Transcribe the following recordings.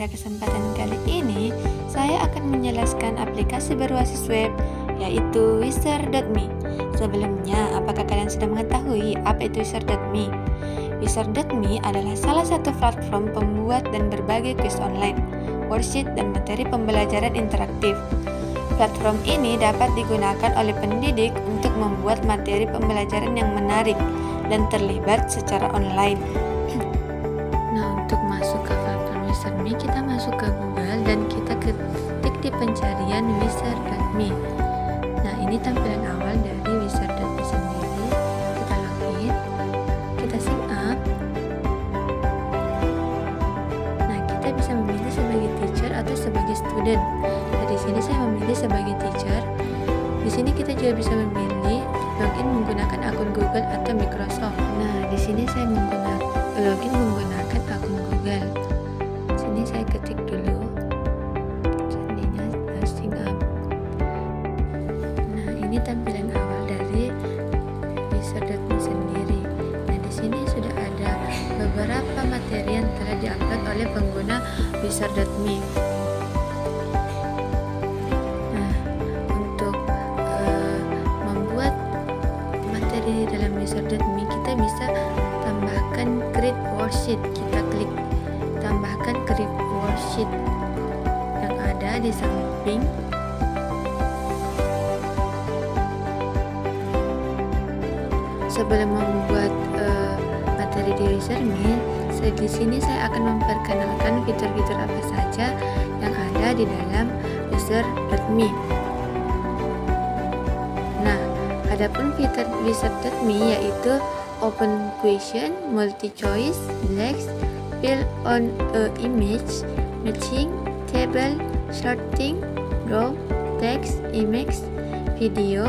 pada kesempatan kali ini, saya akan menjelaskan aplikasi berbasis web, yaitu Wizard.me. Sebelumnya, apakah kalian sudah mengetahui apa itu Wizard.me? Wizard.me adalah salah satu platform pembuat dan berbagai kuis online, worksheet, dan materi pembelajaran interaktif. Platform ini dapat digunakan oleh pendidik untuk membuat materi pembelajaran yang menarik dan terlibat secara online. Nah, untuk masuk ke platform Wizard.me, kita masuk ke Google dan kita ketik di pencarian Wizard.me. Nah, ini tampilan awal dari Wizard.me sendiri. Kita login, kita sign up. Nah, kita bisa memilih sebagai teacher atau sebagai student. Nah, di sini saya memilih sebagai teacher. Di sini kita juga bisa memilih login menggunakan akun Google atau Microsoft. Nah, di sini saya login menggunakan akun Google. Sini saya ketik dulu. Seandainya sign up. Nah, ini tampilan awal dari Wizard.me sendiri. Nah, di sini sudah ada beberapa materi yang telah diupload oleh pengguna Wizard.me. Di dalam Wizard.me kita bisa tambahkan create worksheet. Kita klik tambahkan create worksheet yang ada di samping. Sebelum membuat materi di Wizard.me, di sini saya akan memperkenalkan fitur-fitur apa saja yang ada di dalam Wizard.me. Adapun fitur Wizard.me yaitu open question, multi-choice, next, fill on a image, matching, table, sorting, draw, text, image, video.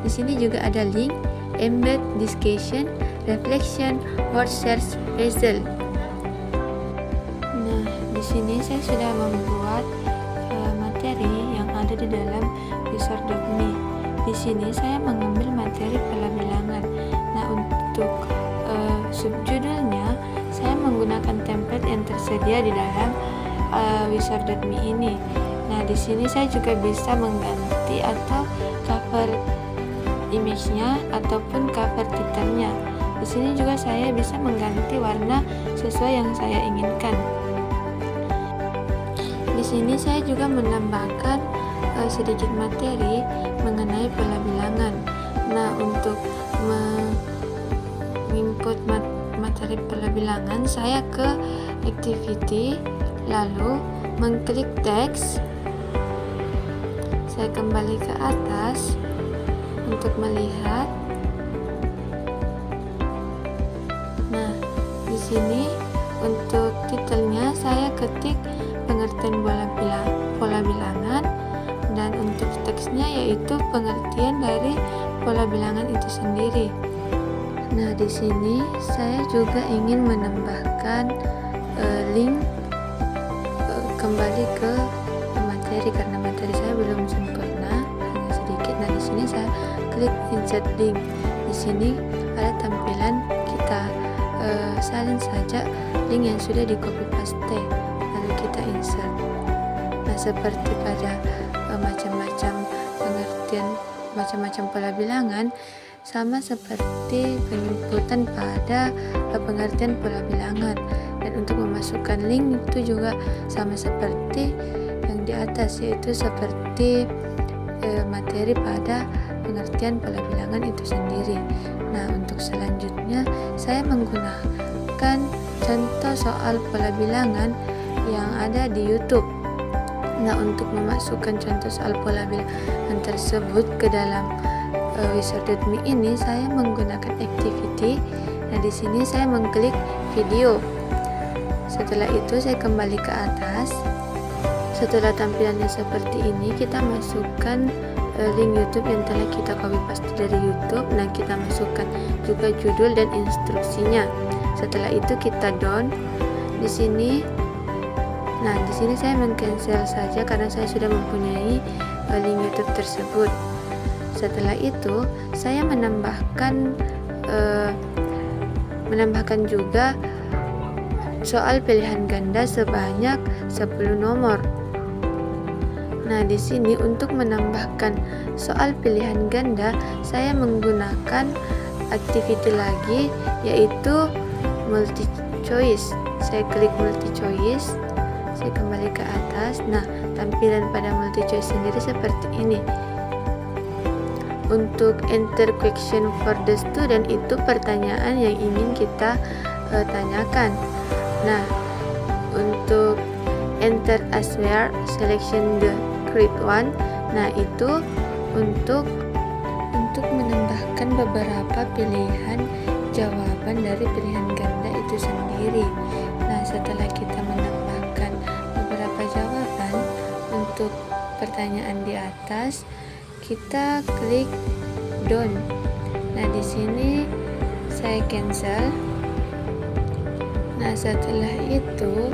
Di sini juga ada link, embed, discussion, reflection, word search, puzzle. Nah, di sini saya sudah membuat materi yang ada di dalam Wizard.me. Di sini saya mengambil materi pola bilangan. Nah, untuk subjudulnya saya menggunakan template yang tersedia di dalam Wizard.me ini. Nah, di sini saya juga bisa mengganti atau cover image-nya ataupun cover titelnya. Di sini juga saya bisa mengganti warna sesuai yang saya inginkan. Di sini saya juga menambahkan sedikit materi mengenai pola bilangan. Nah, untuk menginput materi pola bilangan, saya ke activity, lalu mengklik teks. Saya kembali ke atas untuk melihat. Nah, di sini untuk titelnya saya ketik pengertian pola bilangan. Dan untuk teksnya yaitu pengertian dari pola bilangan itu sendiri. Nah, di sini saya juga ingin menambahkan link kembali ke materi karena materi saya belum sempurna, hanya sedikit. Nah, di sini saya klik insert link. Di sini ada tampilan kita salin saja link yang sudah di copy paste, lalu kita insert. Nah, seperti pada macam-macam pengertian, macam-macam pola bilangan, sama seperti penginputan pada pengertian pola bilangan. Dan untuk memasukkan link itu juga sama seperti yang di atas, yaitu seperti materi pada pengertian pola bilangan itu sendiri. Nah, untuk selanjutnya saya menggunakan contoh soal pola bilangan yang ada di YouTube. Nah, untuk memasukkan contoh soal pola bilangan tersebut ke dalam Wizard.me ini, saya menggunakan activity. Nah, di sini saya mengklik video. Setelah itu saya kembali ke atas. Setelah tampilannya seperti ini, kita masukkan link YouTube yang telah kita copy paste dari YouTube. Nah, kita masukkan juga judul dan instruksinya. Setelah itu kita down. Di sini saya meng-cancel saja karena saya sudah mempunyai link YouTube tersebut. Setelah itu saya menambahkan juga soal pilihan ganda sebanyak 10 nomor. Nah, di sini untuk menambahkan soal pilihan ganda, saya menggunakan activity lagi, yaitu multi choice. Saya klik multi choice, saya kembali ke atas. Nah, tampilan pada multi choice sendiri seperti ini. Untuk enter question for the student, itu pertanyaan yang ingin kita tanyakan. Nah, untuk enter as where selection the correct one, nah itu untuk menambahkan beberapa pilihan jawaban dari pilihan ganda itu sendiri. Nah, setelah kita menambahkan beberapa jawaban untuk pertanyaan di atas, kita klik done. Nah, di sini saya cancel. Nah, setelah itu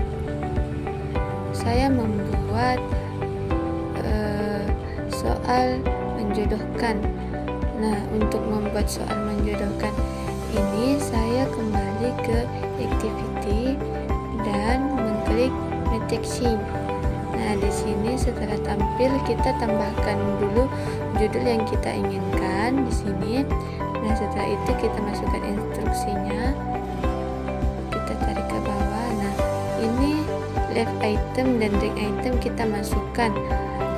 saya membuat soal menjodohkan. Nah, untuk membuat soal menjodohkan ini, saya kembali ke activity dan mengklik matching. Nah, di sini setelah tampil, kita tambahkan dulu judul yang kita inginkan di sini. Nah, setelah itu kita masukkan instruksinya, kita tarik ke bawah. Nah, ini left item dan right item kita masukkan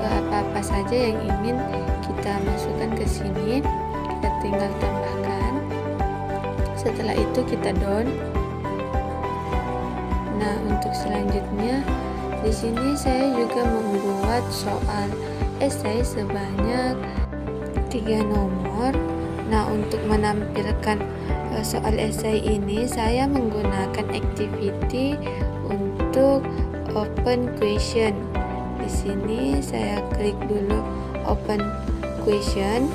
apa-apa saja yang ingin kita masukkan ke sini. Kita tinggal tambahkan. Setelah itu kita done. Nah, untuk selanjutnya di sini saya juga membuat soal esai sebanyak 3 nomor. Nah, untuk menampilkan soal esai ini, saya menggunakan activity untuk open question. Di sini saya klik dulu open question.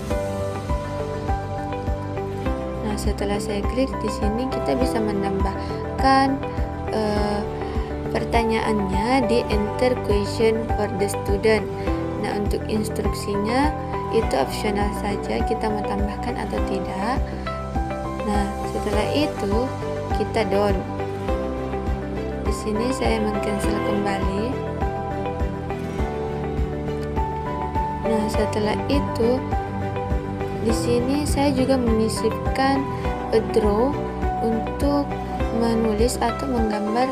Nah, setelah saya klik di sini, kita bisa menambahkan pertanyaannya di enter question for the student. Nah, untuk instruksinya itu opsional saja, kita mau tambahkan atau tidak. Nah, setelah itu kita done. Di sini saya meng-cancel kembali. Nah, setelah itu di sini saya juga menyisipkan a draw untuk menulis atau menggambar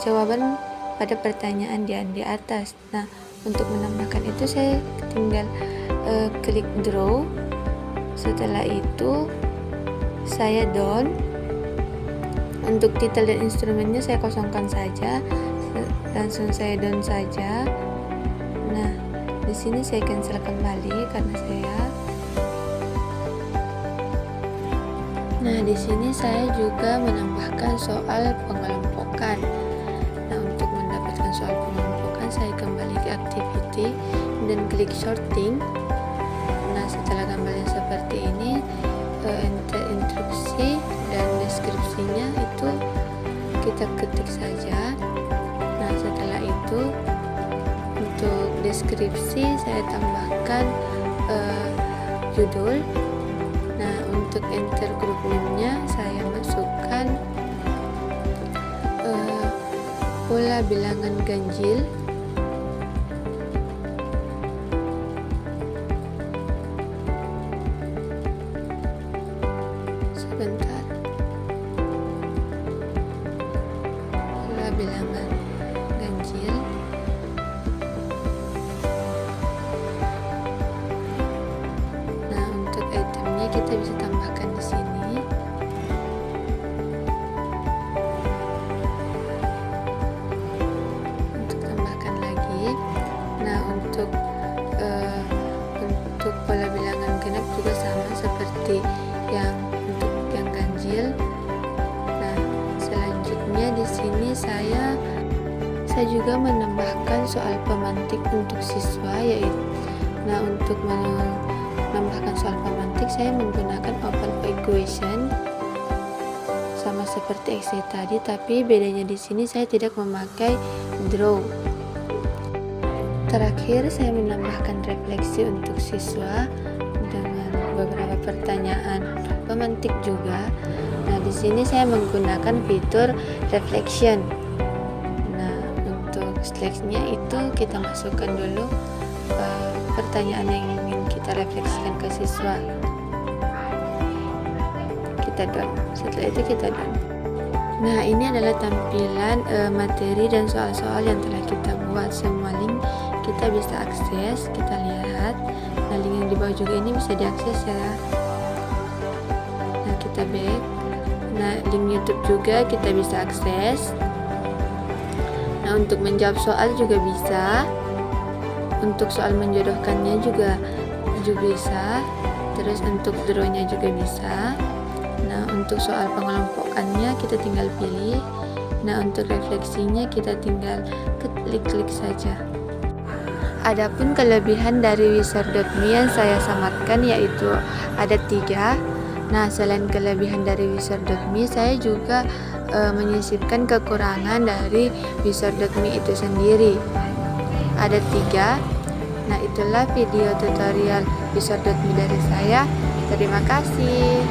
jawaban pada pertanyaan di atas. Nah, untuk menambahkan itu saya tinggal klik draw. Setelah itu saya done. Untuk titel dan instrumennya saya kosongkan saja, langsung saya done saja. Nah, di sini saya cancel kembali karena Nah, di sini saya juga menambahkan soal pengelompokan. Nah, untuk mendapatkan soal pengelompokan, saya kembali ke activity dan klik sorting. Nah, setelah gambar yang seperti ini, enter instruksi dan deskripsinya itu kita ketik saja. Nah, setelah itu untuk deskripsi saya tambahkan judul. Nah, untuk enter group name-nya saya masukkan pola bilangan ganjil. Sebentar. Pola bilangan ganjil. Kita bisa tambahkan di sini. Untuk tambahkan lagi. Nah, untuk pola bilangan genap juga sama seperti untuk yang ganjil. Nah, selanjutnya di sini saya juga menambahkan soal pemantik untuk siswa, yaitu untuk menambahkan soal pemantik saya menggunakan open equation sama seperti essay tadi, tapi bedanya di sini saya tidak memakai draw. Terakhir saya menambahkan refleksi untuk siswa dengan beberapa pertanyaan pemantik juga. Nah, di sini saya menggunakan fitur reflection. Nah, untuk slides-nya itu kita masukkan dulu pertanyaan yang ingin kita refleksikan ke siswa. Kita done. Setelah itu kita done. Nah, ini adalah tampilan materi dan soal-soal yang telah kita buat. Semua link kita bisa akses, kita lihat. Nah, link yang di bawah juga ini bisa diakses ya. Nah, kita back. Nah, link YouTube juga kita bisa akses. Nah, untuk menjawab soal juga bisa. Untuk soal menjodohkannya juga bisa. Terus untuk drawnya juga bisa. Nah, untuk soal pengelompokannya kita tinggal pilih. Nah, untuk refleksinya kita tinggal klik saja. Adapun kelebihan dari Wizard.me yang saya samarkan yaitu ada 3. Nah, selain kelebihan dari Wizard.me, saya juga menyisipkan kekurangan dari Wizard.me itu sendiri. Ada 3. Nah, itulah video tutorial Wizard.me dari saya. Terima kasih.